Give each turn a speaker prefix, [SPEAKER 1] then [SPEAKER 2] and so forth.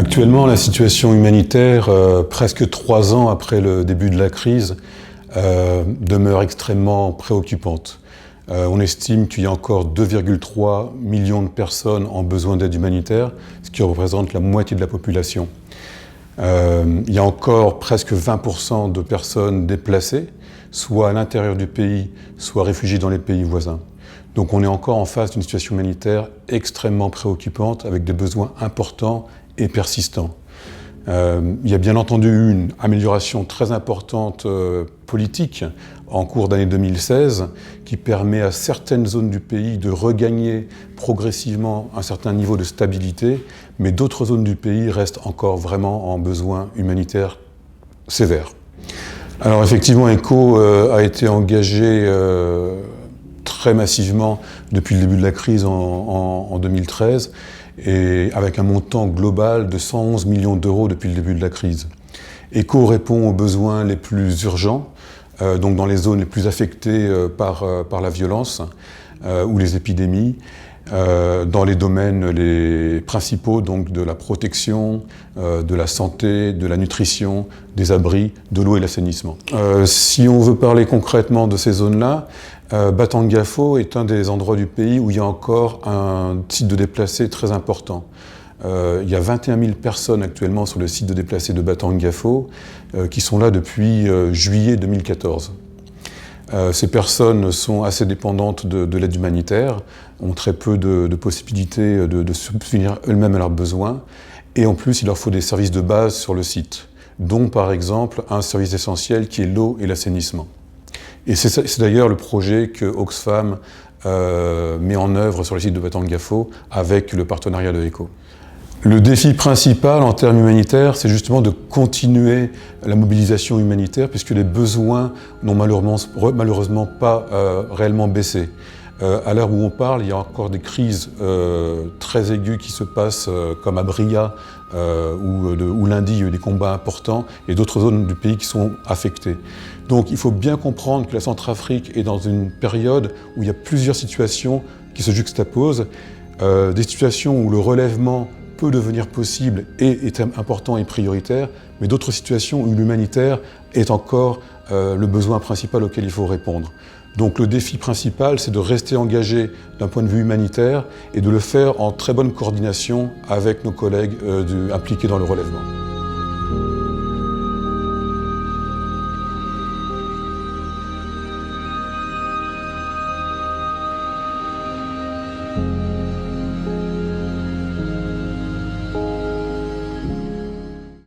[SPEAKER 1] Actuellement, la situation humanitaire, presque 3 ans après le début de la crise, demeure extrêmement préoccupante. On estime qu'il y a encore 2,3 millions de personnes en besoin d'aide humanitaire, ce qui représente la moitié de la population. Il y a encore presque 20% de personnes déplacées, soit à l'intérieur du pays, soit réfugiées dans les pays voisins. Donc on est encore en face d'une situation humanitaire extrêmement préoccupante, avec des besoins importants et persistants. Il y a bien entendu eu une amélioration très importante politique en cours d'année 2016 qui permet à certaines zones du pays de regagner progressivement un certain niveau de stabilité, mais d'autres zones du pays restent encore vraiment en besoin humanitaire sévère. Alors effectivement, ECHO a été engagé très massivement depuis le début de la crise en 2013 et avec un montant global de 111 millions d'euros depuis le début de la crise. ECHO répond aux besoins les plus urgents, donc dans les zones les plus affectées par la violence ou les épidémies, dans les domaines les principaux, donc de la protection, de la santé, de la nutrition, des abris, de l'eau et l'assainissement. Si on veut parler concrètement de ces zones-là, Batangafo est un des endroits du pays où il y a encore un site de déplacés très important. Il y a 21 000 personnes actuellement sur le site de déplacés de Batangafo qui sont là depuis juillet 2014. Ces personnes sont assez dépendantes de l'aide humanitaire, ont très peu de possibilités de subvenir elles-mêmes à leurs besoins, et en plus il leur faut des services de base sur le site, dont par exemple un service essentiel qui est l'eau et l'assainissement. Et c'est d'ailleurs le projet que Oxfam met en œuvre sur le site de Batangafo avec le partenariat de ECHO. Le défi principal en termes humanitaires, c'est justement de continuer la mobilisation humanitaire puisque les besoins n'ont malheureusement pas réellement baissé. À l'heure où on parle, il y a encore des crises très aiguës qui se passent comme à Bria où lundi il y a eu des combats importants et d'autres zones du pays qui sont affectées. Donc il faut bien comprendre que la Centrafrique est dans une période où il y a plusieurs situations qui se juxtaposent, des situations où le relèvement peut devenir possible et est important et prioritaire, mais d'autres situations où l'humanitaire est encore le besoin principal auquel il faut répondre. Donc le défi principal, c'est de rester engagé d'un point de vue humanitaire et de le faire en très bonne coordination avec nos collègues impliqués dans le relèvement.